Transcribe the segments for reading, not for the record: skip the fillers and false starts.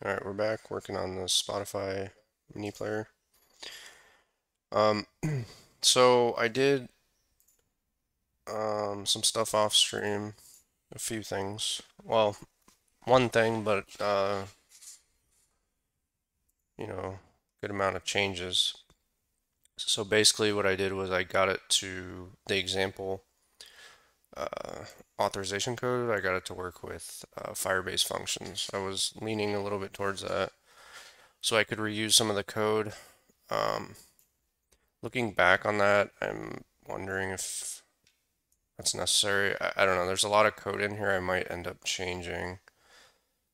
All right, we're back working on the Spotify mini player. Um, so I did some stuff off stream, a few things. Well, one thing, but good amount of changes. So basically, what I did was I got it to the example uh, authorization code. I got it to work with Firebase functions. I was leaning a little bit towards that, so I could reuse some of the code. Um, Looking back on that, I'm wondering if that's necessary. I don't know. There's a lot of code in here I might end up changing,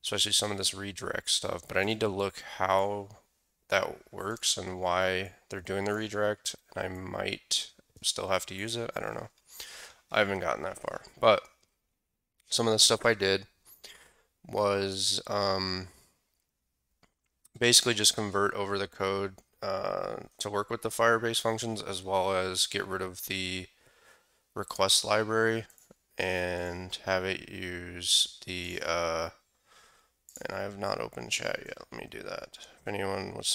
especially some of this redirect stuff. But I need to look how that works and why they're doing the redirect. And I might still have to use it. I don't know. I haven't gotten that far. But some of the stuff I did was basically just convert over the code to work with the Firebase functions as well as get rid of the request library and have it use the and I have not opened chat yet. Let me do that. If anyone was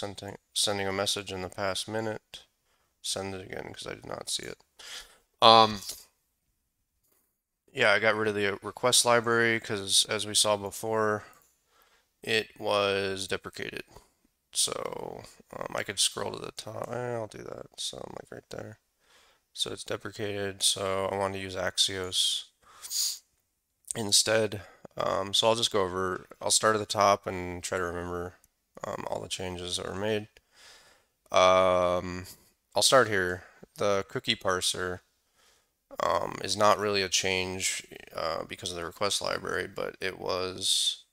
sending a message in the past minute, send it again because I did not see it. Um, yeah, I got rid of the request library because as we saw before, it was deprecated. So I could scroll to the top. I'll do that. So I'm like right there. So it's deprecated. So I want to use Axios instead. So I'll just go over, I'll start at the top and try to remember all the changes that were made. I'll start here. The cookie parser is not really a change because of the request library, but it was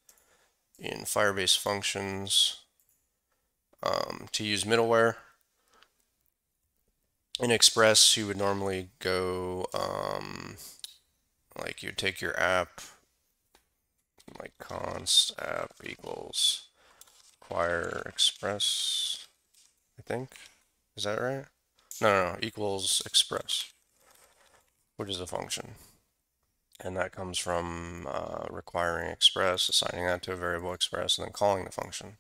in Firebase functions to use middleware. In Express, you would normally go like you'd take your app, like const app equals require express, I think. Is that right? No, equals express, which is a function. And that comes from requiring express, assigning that to a variable express, and then calling the function.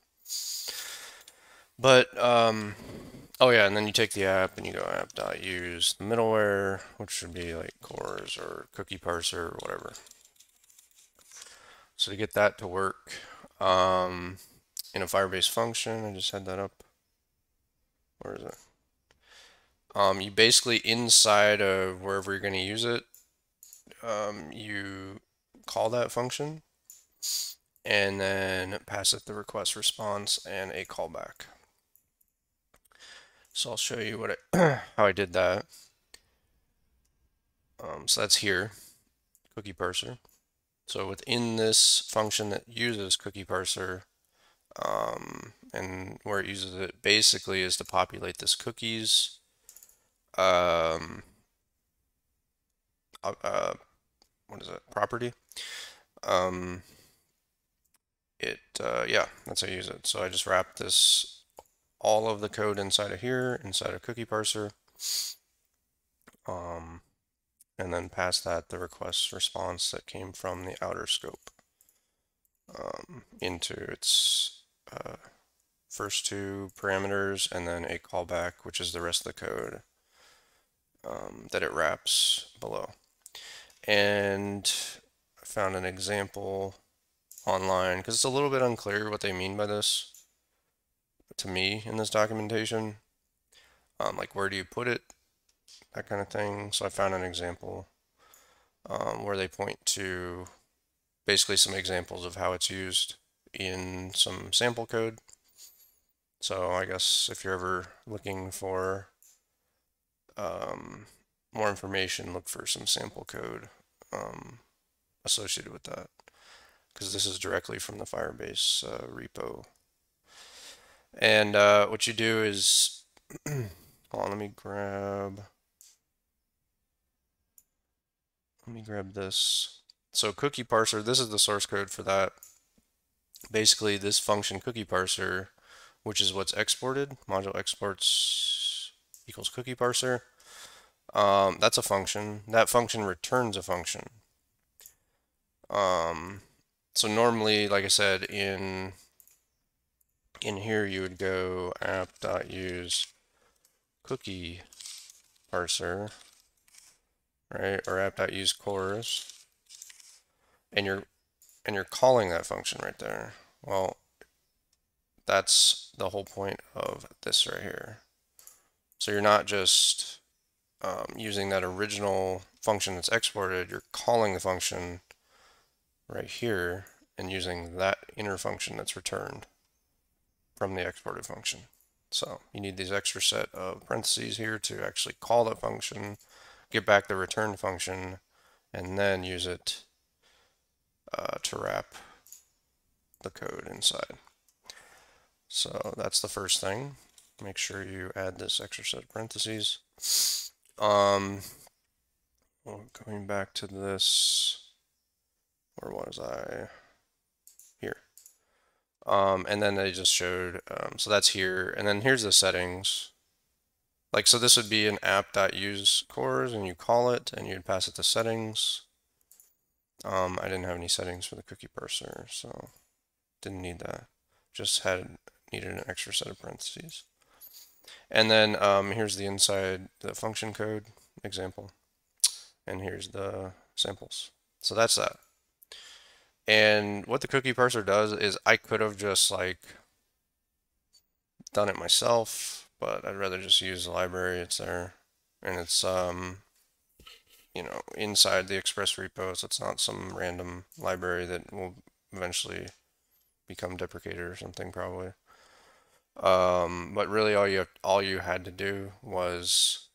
But, oh yeah, and then you take the app and you go app.use the middleware, which should be like cores or cookie parser or whatever. So to get that to work in a Firebase function, I just had that up. Where is it? You basically inside of wherever you're going to use it, you call that function and then pass it the request response and a callback. So I'll show you what how I did that. So that's here, cookie parser. So within this function that uses cookie parser, and where it uses it basically is to populate this cookies um, what is it, property. Um, yeah, that's how I use it. So I just wrap this, all of the code inside of here, inside a cookie parser, and then pass that the request response that came from the outer scope into its first two parameters, and then a callback, which is the rest of the code that it wraps below. And I found an example online because it's a little bit unclear what they mean by this to me in this documentation. Like where do you put it, that kind of thing. So I found an example where they point to basically some examples of how it's used in some sample code. So I guess if you're ever looking for more information, look for some sample code associated with that, because this is directly from the Firebase repo. And what you do is, hold on, let me grab this. So cookie parser, this is the source code for that. Basically, this function cookie parser, which is what's exported, module exports equals cookie parser. That's a function. That function returns a function. So normally, like I said, in in here you would go app.use cookie parser, right? Or app.use cores, and you're calling that function right there. Well, that's the whole point of this right here. So you're not just using that original function that's exported, you're calling the function right here and using that inner function that's returned from the exported function. So you need these extra set of parentheses here to actually call that function, get back the return function, and then use it to wrap the code inside. So that's the first thing. Make sure you add this extra set of parentheses. Going back to this, where was I? Here. And then they just showed, so that's here. And then here's the settings. Like, so this would be an app.use cores, and you call it, and you'd pass it to settings. I didn't have any settings for the cookie parser, so didn't need that. Just needed an extra set of parentheses. And then here's the inside, the function code example. And here's the samples. So that's that. And what the cookie parser does is I could have just like done it myself, but I'd rather just use the library. It's there, and it's you know, inside the Express repo, so it's not some random library that will eventually become deprecated or something probably. But really all you had to do was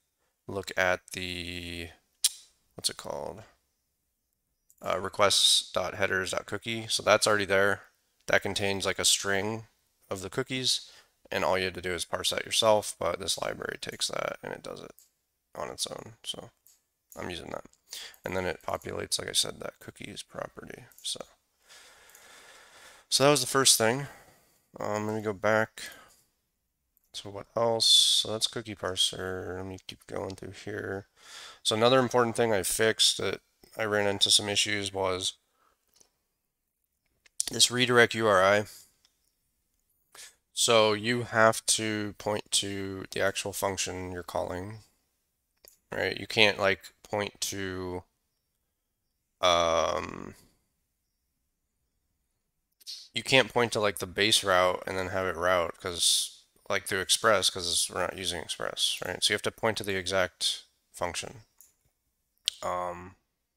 look at the, what's it called? Requests.headers.cookie. So that's already there. That contains like a string of the cookies, and all you had to do is parse that yourself, but this library takes that and it does it on its own. So I'm using that. And then it populates, like I said, that cookies property. So that was the first thing. Let me go back. So what else? So that's cookie parser. Let me keep going through here. So another important thing I fixed that I ran into some issues was this redirect URI. So you have to point to the actual function you're calling, right? You can't like point to you can't point to like the base route and then have it route because like through Express because we're not using Express, right? So you have to point to the exact function,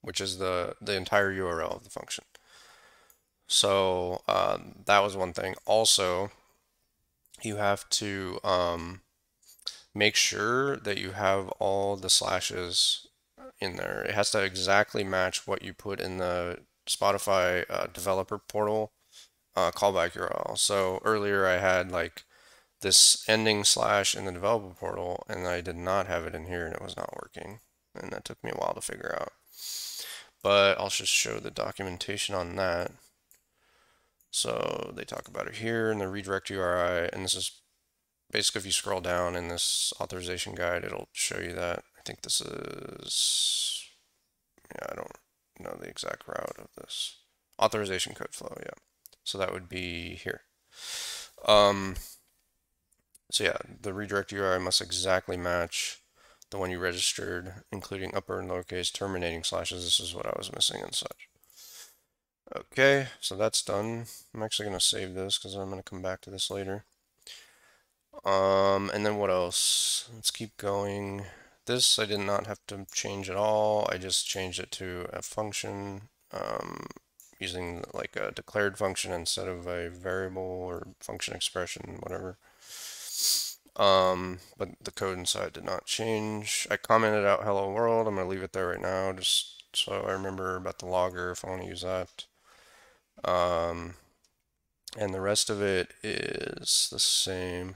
which is the entire URL of the function. So that was one thing. Also, you have to make sure that you have all the slashes in there. It has to exactly match what you put in the Spotify developer portal callback URL. So earlier I had like this ending slash in the developer portal, and I did not have it in here, and it was not working. And that took me a while to figure out. But I'll just show the documentation on that. So they talk about it here in the redirect URI, and this is basically if you scroll down in this authorization guide, it'll show you that. I think this is, yeah, I don't know the exact route of this. Authorization code flow, yeah. So that would be here. So yeah, the redirect URI must exactly match the one you registered, including upper and lowercase terminating slashes. This is what I was missing and such. Okay, so that's done. I'm actually going to save this because I'm going to come back to this later. And then what else? Let's keep going. This I did not have to change at all. I just changed it to a function using like a declared function instead of a variable or function expression, whatever. But the code inside did not change. I commented out hello world. I'm going to leave it there right now just so I remember about the logger if I want to use that. And the rest of it is the same.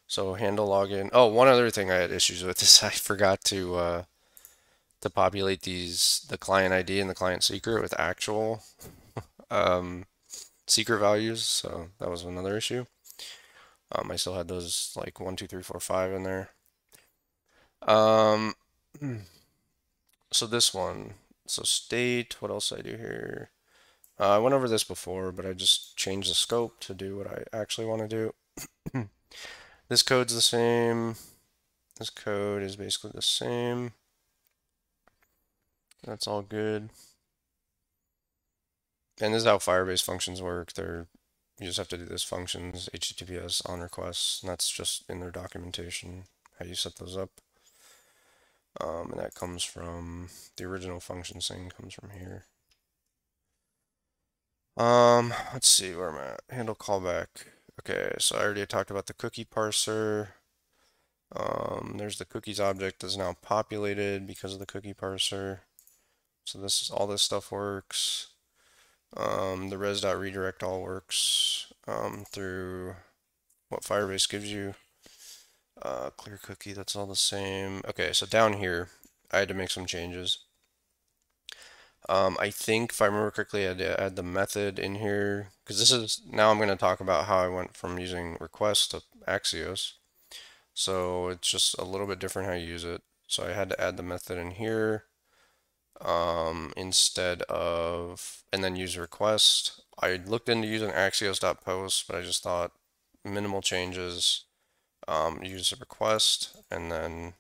So handle login. Oh, one other thing I had issues with is I forgot to populate the client ID and the client secret with actual secret values. So that was another issue. I still had those like 1, 2, 3, 4, 5 in there. So this one. So state. What else did I do here? I went over this before, but I just changed the scope to do what I actually want to do. This code's the same. This code is basically the same. That's all good. And this is how Firebase functions work. You just have to do this functions, HTTPS on requests, and that's just in their documentation, how you set those up. And that comes from the original function thing comes from here. Let's see where I'm at. Handle callback. Okay, so I already talked about the cookie parser. There's the cookies object that's now populated because of the cookie parser. So all this stuff works. The res.redirect all works through what Firebase gives you. Clear cookie, that's all the same. Okay, so down here, I had to make some changes. I think if I remember correctly, I had to add the method in here because now I'm going to talk about how I went from using request to Axios. So it's just a little bit different how you use it. So I had to add the method in here instead of, and then use request. I looked into using axios.post, but I just thought minimal changes, use a request, and then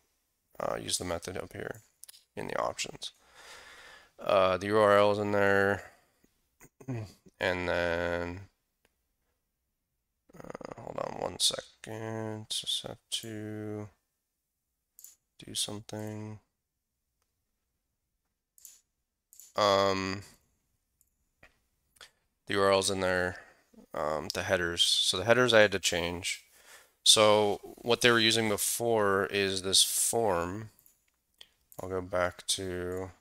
use the method up here in the options. The URL is in there, and then hold on 1 second, just have to do something. The URL's in there, the headers. So the headers I had to change. So what they were using before is this form. I'll go back to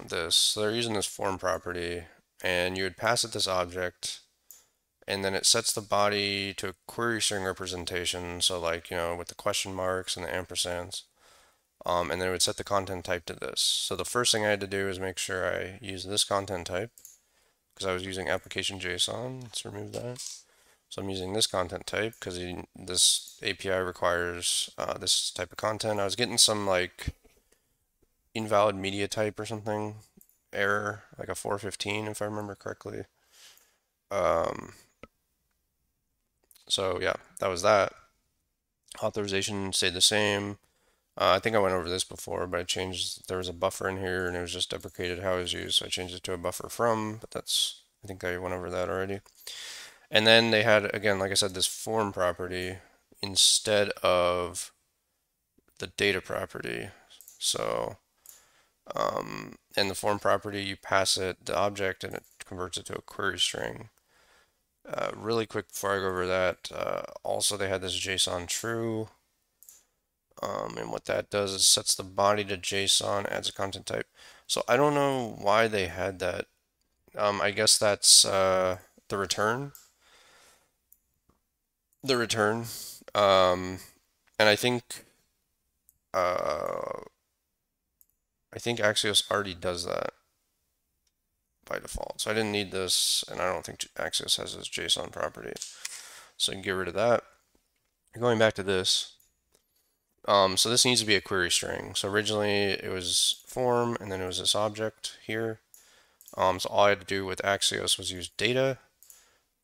this. So they're using this form property, and you would pass it this object, and then it sets the body to a query string representation. So like, with the question marks and the ampersands. And then it would set the content type to this. So the first thing I had to do is make sure I use this content type because I was using application JSON. Let's remove that. So I'm using this content type because this API requires this type of content. I was getting some like invalid media type or something error, like a 415 if I remember correctly. So yeah, that was that. Authorization stayed the same. I think I went over this before, but there was a buffer in here and it was just deprecated how it was used, so I changed it to a buffer from, but I think I went over that already. And then they had, again, like I said, this form property instead of the data property. So, in the form property, you pass it the object and it converts it to a query string. Really quick before I go over that, also they had this JSON true. And what that does is sets the body to JSON, adds a content type. So I don't know why they had that. I guess that's the return. The return. And I think Axios already does that by default. So I didn't need this, and I don't think Axios has this JSON property. So you can get rid of that. Going back to this. So this needs to be a query string. So originally it was form, and then it was this object here. So all I had to do with Axios was use data,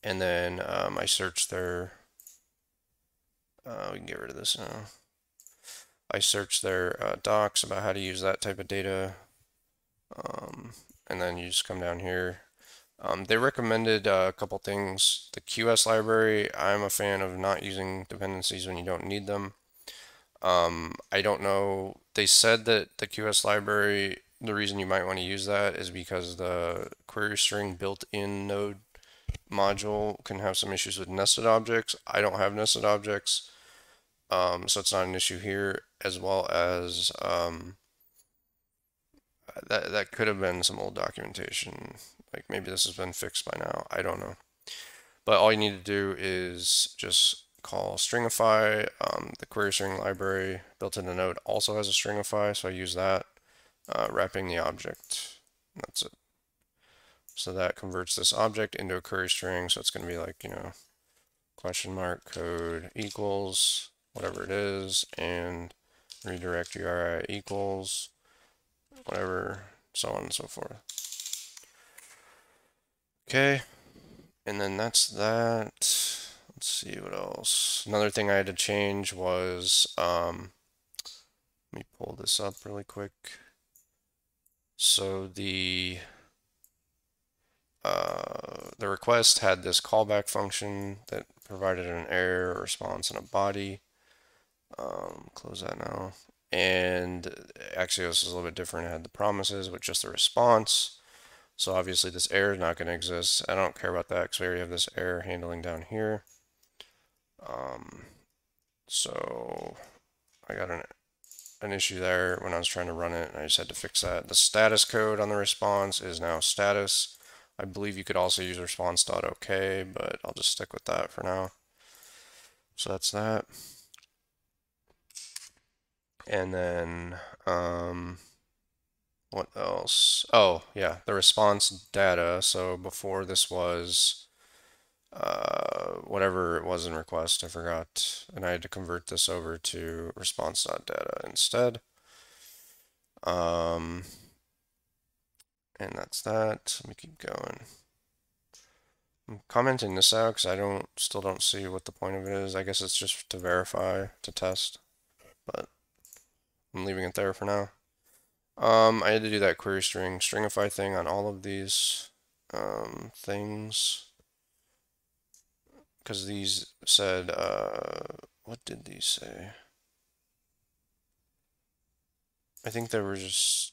and then I searched their, we can get rid of this now. I searched their docs about how to use that type of data, and then you just come down here. They recommended a couple things. The QS library, I'm a fan of not using dependencies when you don't need them. I don't know. They said that the QS library, the reason you might want to use that is because the query string built-in node module can have some issues with nested objects. I don't have nested objects, so it's not an issue here, as well as that could have been some old documentation. Like maybe this has been fixed by now. I don't know. But all you need to do is just call stringify. The query string library built into Node also has a stringify, so I use that, wrapping the object. That's it. So that converts this object into a query string. So it's going to be like, question mark code equals whatever it is, and redirect URI equals whatever, so on and so forth. Okay, and then that's that. Let's see what else. Another thing I had to change was, let me pull this up really quick. So the request had this callback function that provided an error, a response, and a body. Close that now. And Axios is a little bit different. It had the promises with just the response. So obviously this error is not going to exist. I don't care about that because we already have this error handling down here. So I got an issue there when I was trying to run it, and I just had to fix that. The status code on the response is now status. I believe you could also use response.ok, but I'll just stick with that for now. So that's that. And then, what else? Oh, yeah, the response data. So before this was whatever it was in request, I forgot, and I had to convert this over to response.data instead. And that's that. Let me keep going. I'm commenting this out because I still don't see what the point of it is. I guess it's just to verify, to test, but I'm leaving it there for now. I had to do that query stringify thing on all of these things because these said, what did these say? I think they were just,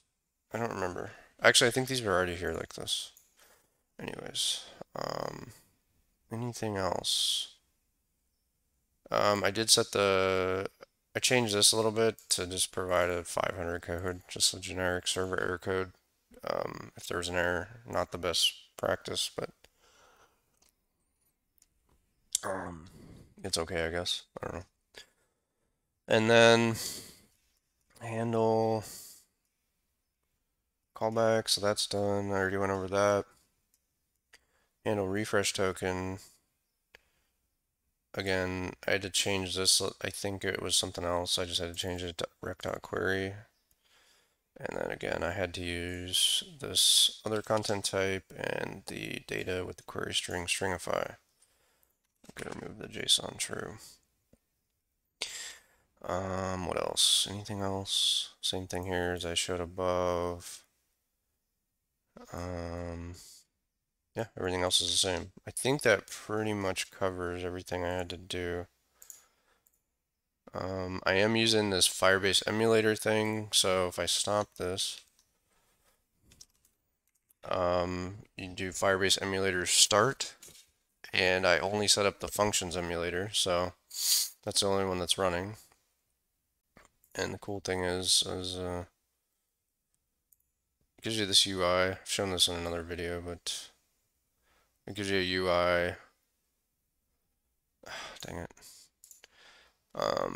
I don't remember. Actually, I think these were already here like this. Anyways, anything else? I did set I changed this a little bit to just provide a 500 code, just a generic server error code. If there's an error, not the best practice, but it's okay, I guess. I don't know. And then handle callback, so that's done. I already went over that. Handle refresh token. Again, I had to change this. I think it was something else. I just had to change it to rec.query. And then again, I had to use this other content type and the data with the query string stringify. I'm going to remove the JSON true. What else? Anything else? Same thing here as I showed above. Yeah, everything else is the same. I think that pretty much covers everything I had to do. I am using this Firebase emulator thing, so if I stop this, you do Firebase emulator start, and I only set up the functions emulator, so that's the only one that's running. And the cool thing is it gives you this UI. I've shown this in another video, but it gives you a UI. Dang it.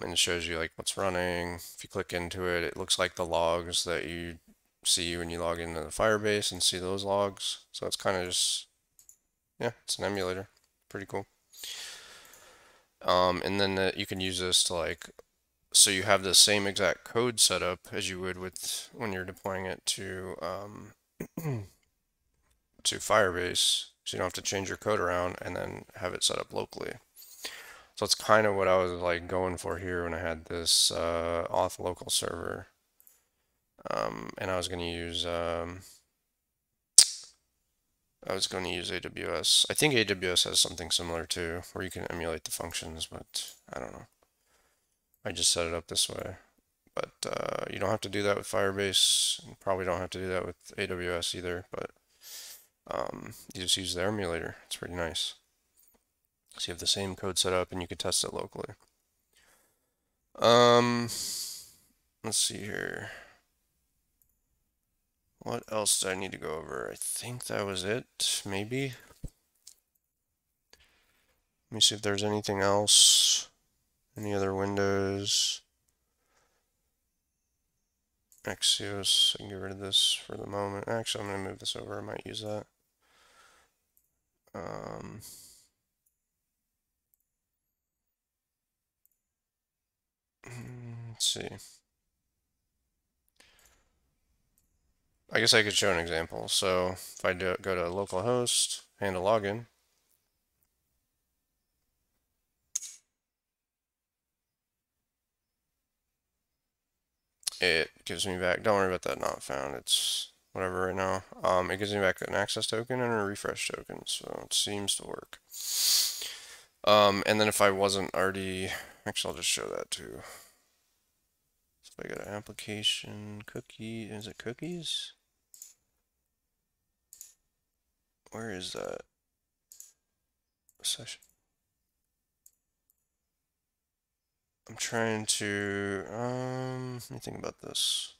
And it shows you like what's running. If you click into it, it looks like the logs that you see when you log into the Firebase and see those logs. So it's kind of just, yeah, it's an emulator. Pretty cool. And then you can use this to like, so you have the same exact code setup as you would with when you're deploying it to to Firebase, so you don't have to change your code around and then have it set up locally. So it's kind of what I was like going for here when I had this auth local server. And I was going to use AWS. I think AWS has something similar too, where you can emulate the functions, but I don't know. I just set it up this way. But you don't have to do that with Firebase. You probably don't have to do that with AWS either, but you just use the emulator. It's pretty nice. So you have the same code set up and you can test it locally. Let's see here. What else do I need to go over? I think that was it, maybe. Let me see if there's anything else. Any other windows? Axios, I can get rid of this for the moment. Actually, I'm going to move this over. I might use that. Let's see. I guess I could show an example. So if I go to localhost and a login. It gives me back, don't worry about that not found, it's whatever right now. It gives me back an access token and a refresh token, so it seems to work. And then if I wasn't already, actually I'll just show that too. So if I go to application, cookie, is it cookies? Where is that session? I'm trying to, let me think about this.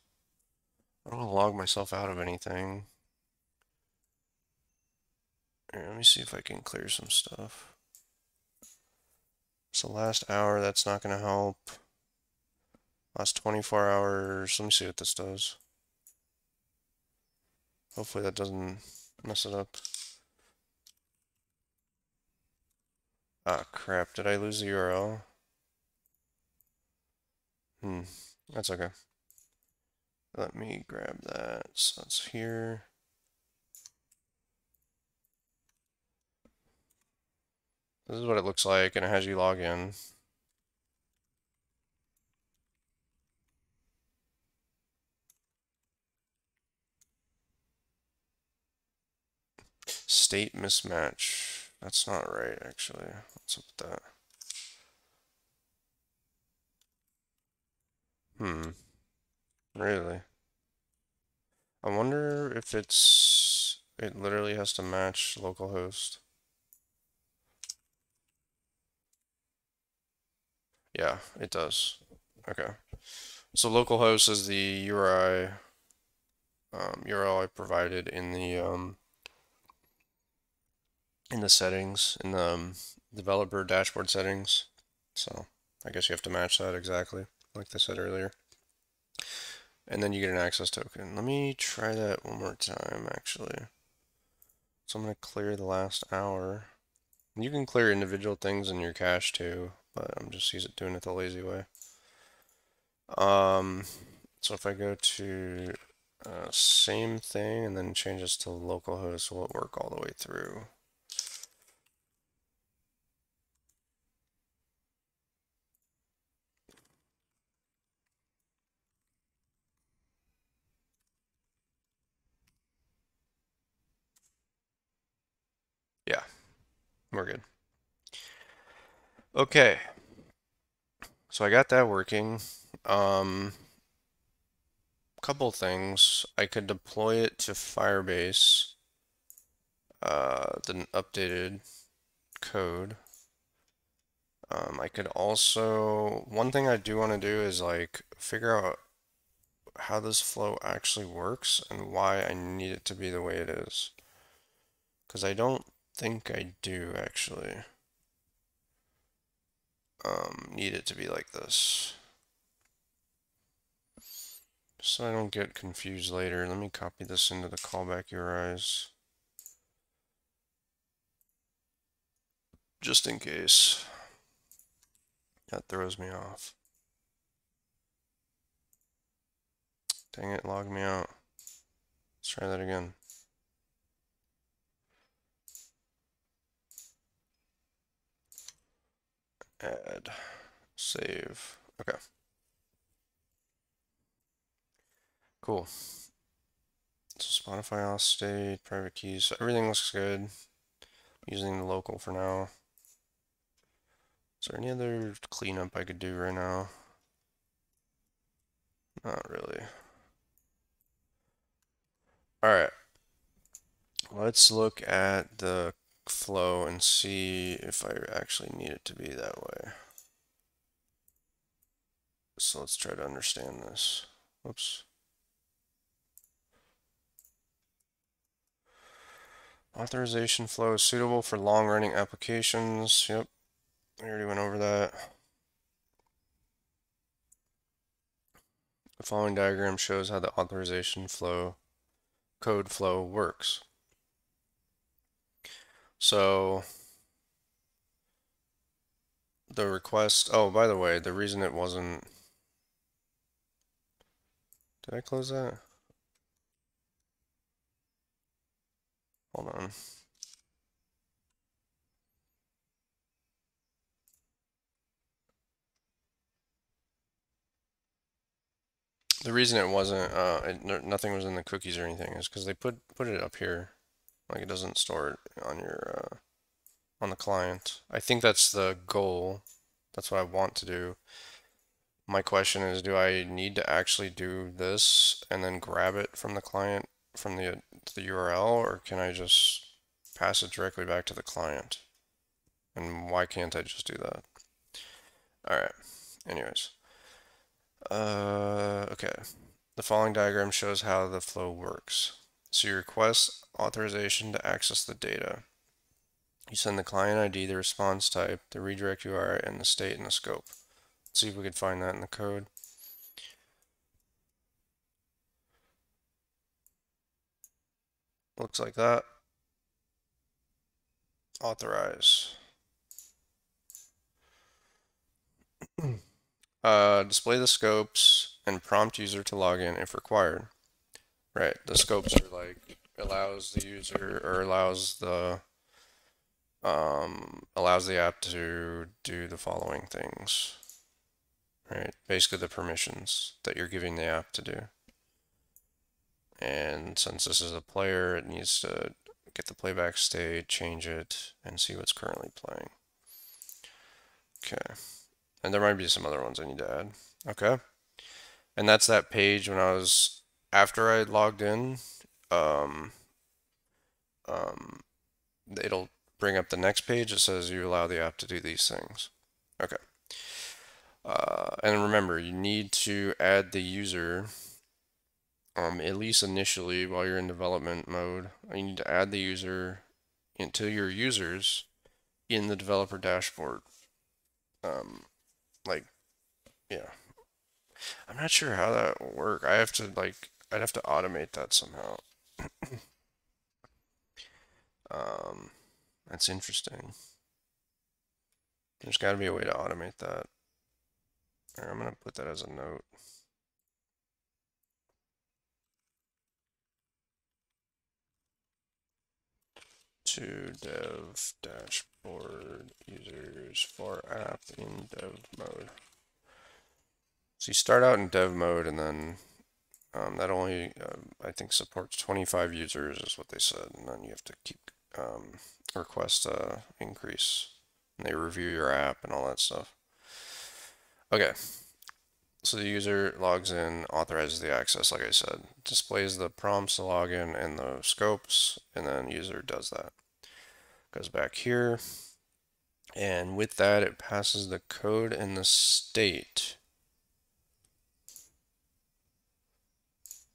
I don't want to log myself out of anything. Here, let me see if I can clear some stuff. So last hour, that's not going to help. Last 24 hours, let me see what this does. Hopefully that doesn't mess it up. Ah, crap, did I lose the URL? That's okay. Let me grab that, so that's here. This is what it looks like, and it has you log in. State mismatch. That's not right, actually. What's up with that? Really? I wonder if it literally has to match localhost. Yeah, it does. Okay. So localhost is the URL I provided in the settings, in the developer dashboard settings. So I guess you have to match that exactly, like I said earlier. And then you get an access token. Let me try that one more time, actually. So I'm going to clear the last hour. You can clear individual things in your cache too, but I'm just doing it the lazy way. So if I go to same thing and then change this to localhost, will it work all the way through? Yeah, we're good. Okay, so I got that working. Couple things. I could deploy it to Firebase, the updated code. I could also, one thing I do want to do is like figure out how this flow actually works and why I need it to be the way it is. Because I don't think I do actually need it to be like this. So I don't get confused later, let me copy this into the callback URIs. Just in case. That throws me off. Dang it, log me out. Let's try that again. Add, save, okay. Cool. So Spotify auth state, private keys, so everything looks good. Using the local for now. Is there any other cleanup I could do right now? Not really. Alright. Let's look at the flow and see if I actually need it to be that way. So let's try to understand this. Whoops. Authorization flow is suitable for long-running applications. Yep, we already went over that. The following diagram shows how the authorization flow, code flow works. So the request, oh, by the way, the reason it wasn't, did I close that? Hold on. The reason it wasn't, nothing was in the cookies or anything is because they put it up here. Like it doesn't store it on your, on the client. I think that's the goal. That's what I want to do. My question is, do I need to actually do this and then grab it from the client, from the URL, or can I just pass it directly back to the client? And why can't I just do that? All right. Anyways, okay. The following diagram shows how the flow works. So you request authorization to access the data. You send the client ID, the response type, the redirect URI, and the state and the scope. Let's see if we can find that in the code. Looks like that. Authorize. Display the scopes and prompt user to log in if required. Right, the scopes are like allows the user or allows the app to do the following things. Right, basically the permissions that you're giving the app to do. And since this is a player, it needs to get the playback state, change it, and see what's currently playing. Okay. And there might be some other ones I need to add. Okay. And that's that page when I was, after I logged in, um, um, it'll bring up the next page that says you allow the app to do these things. Okay. And remember, you need to add the user, at least initially while you're in development mode. You need to add the user into your users in the developer dashboard. Like, yeah. I'm not sure how that will work. I have to I'd have to automate that somehow. Um, that's interesting. There's got to be a way to automate that. I'm gonna put that as a note. To dev dashboard users for app in dev mode. So you start out in dev mode and then that only I think supports 25 users is what they said, and then you have to keep request increase, and they review your app and all that stuff. Okay, so the user logs in, authorizes the access, like I said, displays the prompts to log in and the scopes, and then user does that. Goes back here, and with that it passes the code and the state.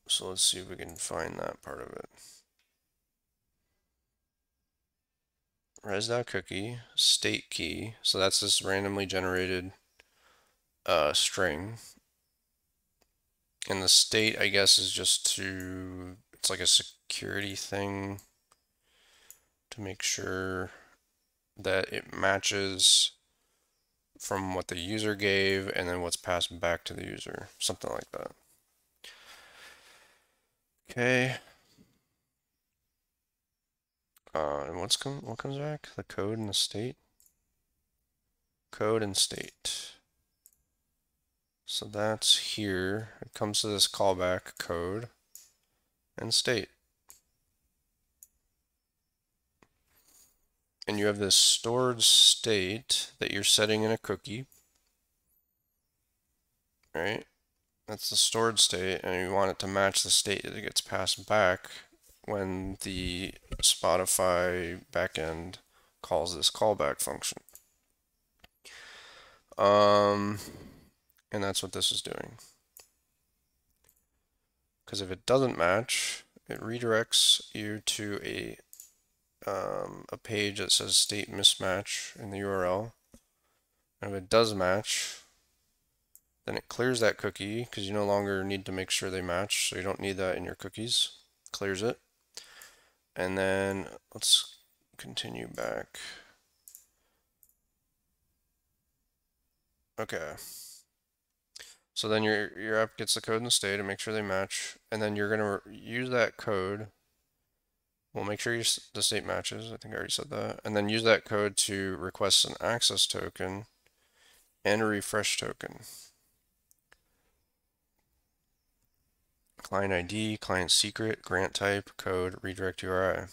So let's see if we can find that part of it. Res.cookie, state key, so that's this randomly generated string. And the state, I guess, is just to, it's like a security thing to make sure that it matches from what the user gave and then what's passed back to the user, something like that. Okay. And what comes back? The code and the state? Code and state. So that's here. It comes to this callback code and state. And you have this stored state that you're setting in a cookie, right? That's the stored state, and you want it to match the state that gets passed back when the Spotify backend calls this callback function. And that's what this is doing. Because if it doesn't match, it redirects you to a page that says state mismatch in the URL. And if it does match, then it clears that cookie because you no longer need to make sure they match, so you don't need that in your cookies. Clears it. And then let's continue back. Okay. So then your app gets the code and the state and make sure they match, and then you're gonna use that code. Well, make sure the state matches. I think I already said that. And then use that code to request an access token and a refresh token. Client ID, client secret, grant type, code, redirect URI.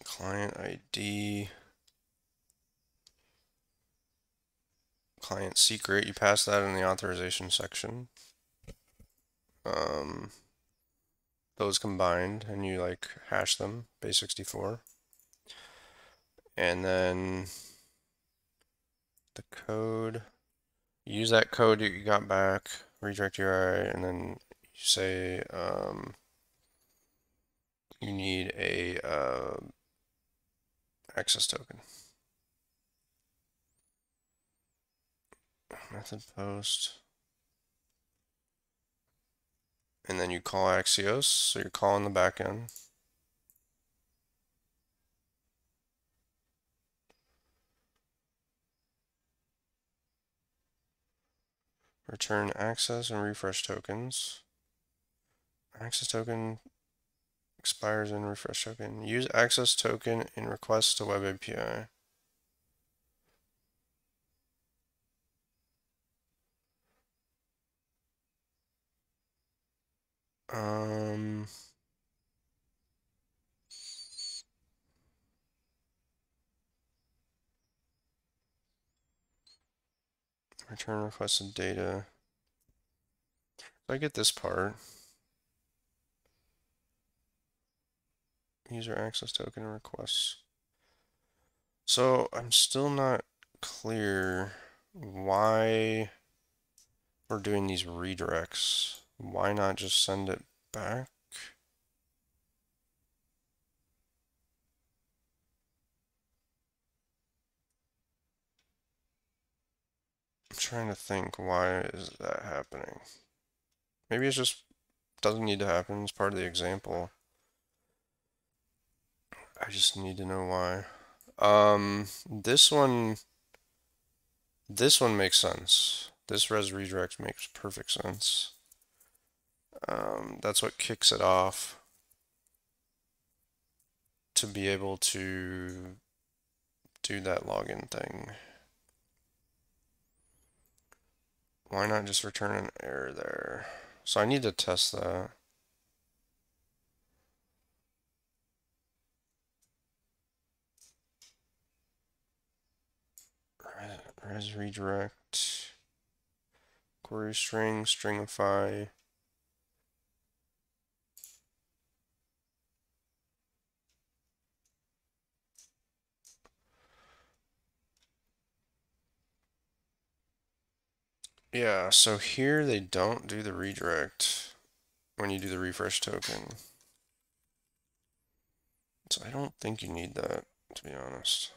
Client ID, client secret, you pass that in the authorization section. Those combined, and you like hash them, base64. And then the code, you use that code that you got back, redirect URI, and then you say you need a access token. Method post. And then you call Axios, so you're calling the backend. Return access and refresh tokens. Access token expires in refresh token. Use access token in request to web API. Return requested data. If I get this part, user access token requests. So I'm still not clear why we're doing these redirects. Why not just send it back? I'm trying to think, why is that happening? Maybe it just doesn't need to happen. It's part of the example. I just need to know why. This one makes sense. This res redirect makes perfect sense. That's what kicks it off to be able to do that login thing. Why not just return an error there? So I need to test that. Res redirect, query string, stringify. Yeah, so here they don't do the redirect when you do the refresh token. So I don't think you need that, to be honest.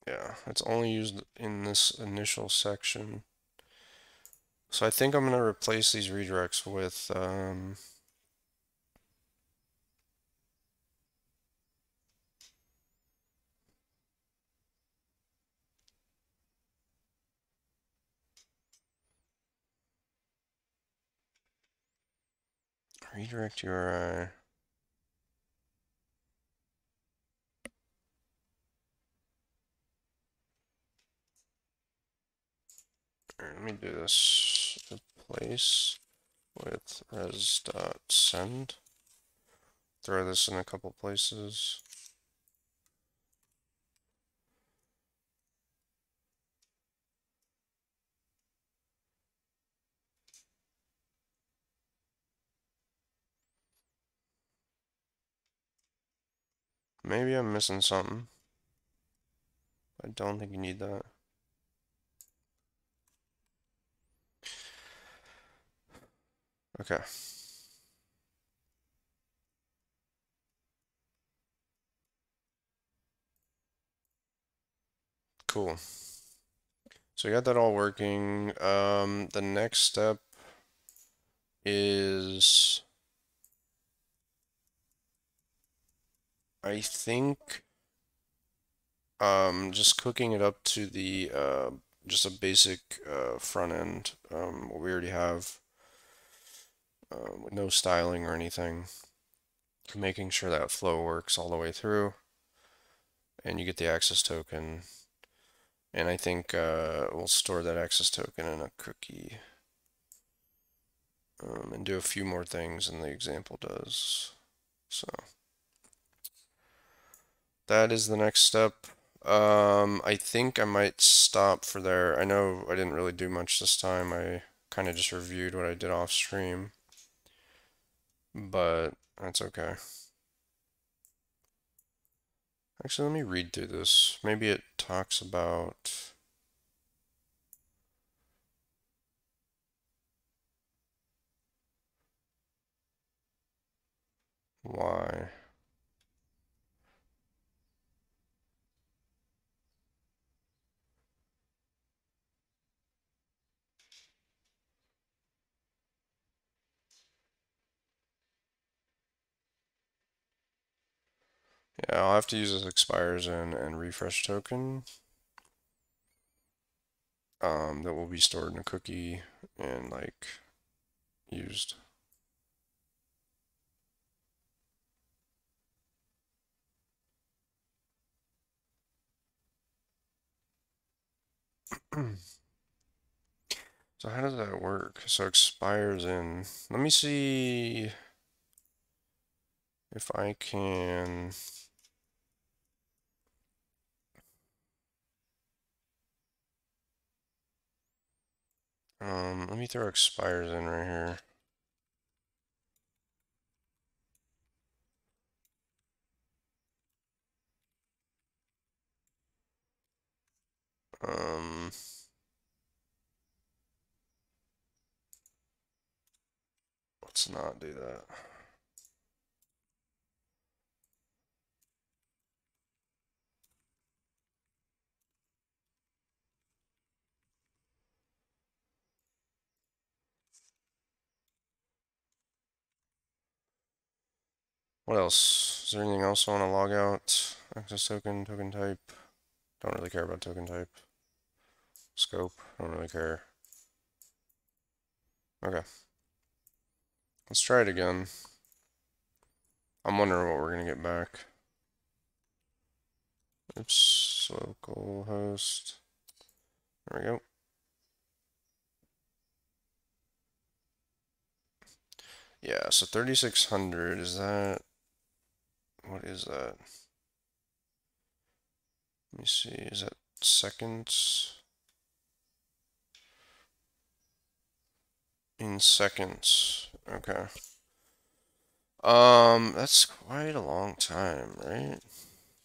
Yeah, it's only used in this initial section. So I think I'm going to replace these redirects with redirect URI. Let me do this. Replace with res.send. Throw this in a couple places. Maybe I'm missing something. I don't think you need that. Okay. Cool. So we got that all working. The next step is, I think, just cooking it up to the just a basic front end, what we already have, with no styling or anything, making sure that flow works all the way through, and you get the access token. And I think we'll store that access token in a cookie, and do a few more things than the example does. So that is the next step. I think I might stop for there. I know I didn't really do much this time. I kind of just reviewed what I did off stream, but that's okay. Actually, let me read through this. Maybe it talks about why. Yeah, I'll have to use this expires in and refresh token, that will be stored in a cookie and like used. So how does that work? So expires in. Let me see if I can. Let me throw expires in right here. Um, let's not do that. What else? Is there anything else I want to log out? Access token, token type. Don't really care about token type. Scope, don't really care. Okay, let's try it again. I'm wondering what we're gonna get back. Oops, localhost. There we go. Yeah, so 3600, is that, what is that? Let me see, is that seconds? In seconds, okay. That's quite a long time, right?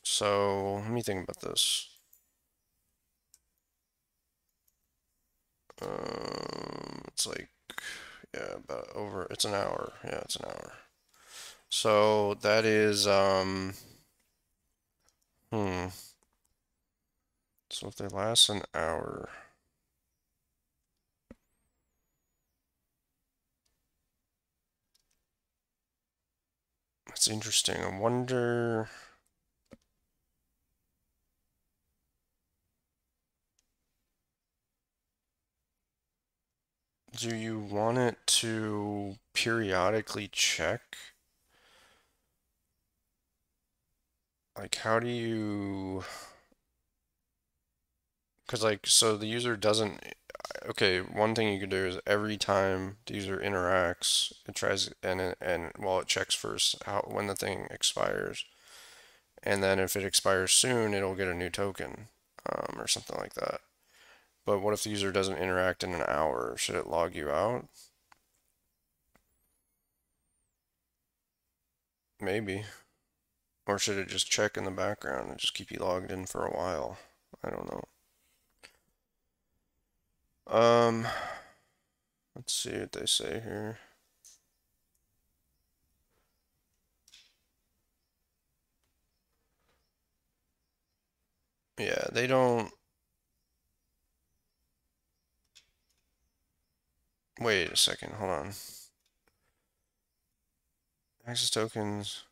So, let me think about this. It's like, yeah, about over, it's an hour. Yeah, it's an hour. So, that is, hmm. So if they last an hour, that's interesting. I wonder, do you want it to periodically check? Like, how do you, because like, so the user doesn't, okay, one thing you could do is every time the user interacts, it tries, and well, it checks first how, when the thing expires. And then if it expires soon, it'll get a new token, or something like that. But what if the user doesn't interact in an hour? Should it log you out? Maybe. Or should it just check in the background and just keep you logged in for a while? I don't know. Um, let's see what they say here. Yeah, they don't. Wait a second, hold on. Access tokens.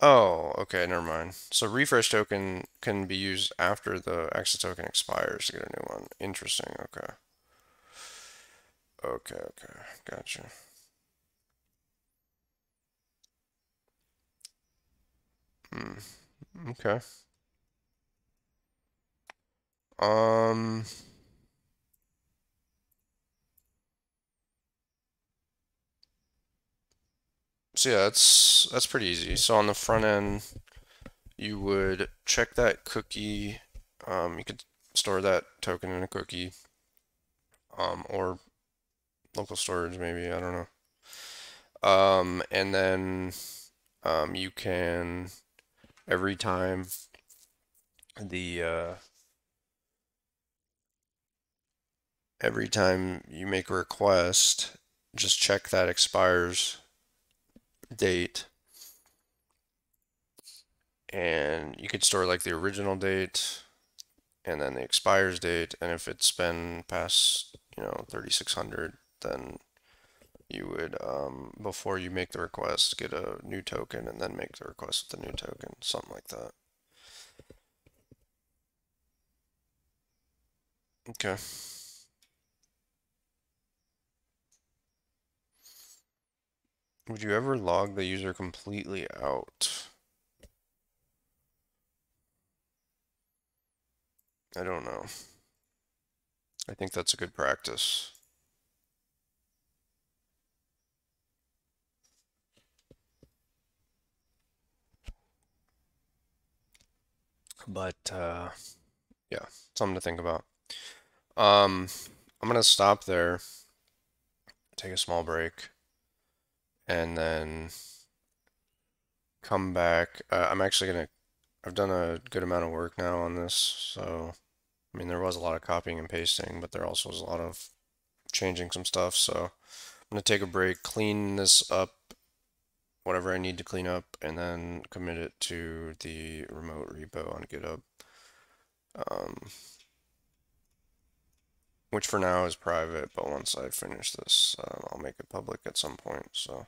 Oh, okay, never mind. So refresh token can be used after the access token expires to get a new one. Interesting. Okay. Okay, okay. Gotcha. Hmm. Okay. Um, so yeah, that's pretty easy. So on the front end, you would check that cookie. You could store that token in a cookie, or local storage maybe, I don't know. And then you can every time the every time you make a request, just check that expires date, and you could store like the original date and then the expires date, and if it's been past, 3600, then you would, before you make the request, get a new token and then make the request with the new token, something like that. Okay. Would you ever log the user completely out? I don't know. I think that's a good practice. But yeah, something to think about. Um, I'm gonna stop there, take a small break, and then come back. I've done a good amount of work now on this, so I mean, there was a lot of copying and pasting, but there also was a lot of changing some stuff. So I'm gonna take a break, clean this up, whatever I need to clean up, and then commit it to the remote repo on GitHub, um, which for now is private, but once I finish this, I'll make it public at some point. So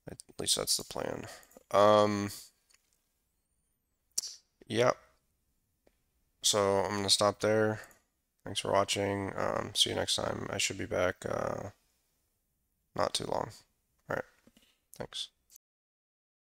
at least that's the plan. Um, yeah, so I'm gonna stop there. Thanks for watching. See you next time. I should be back not too long. All right, thanks.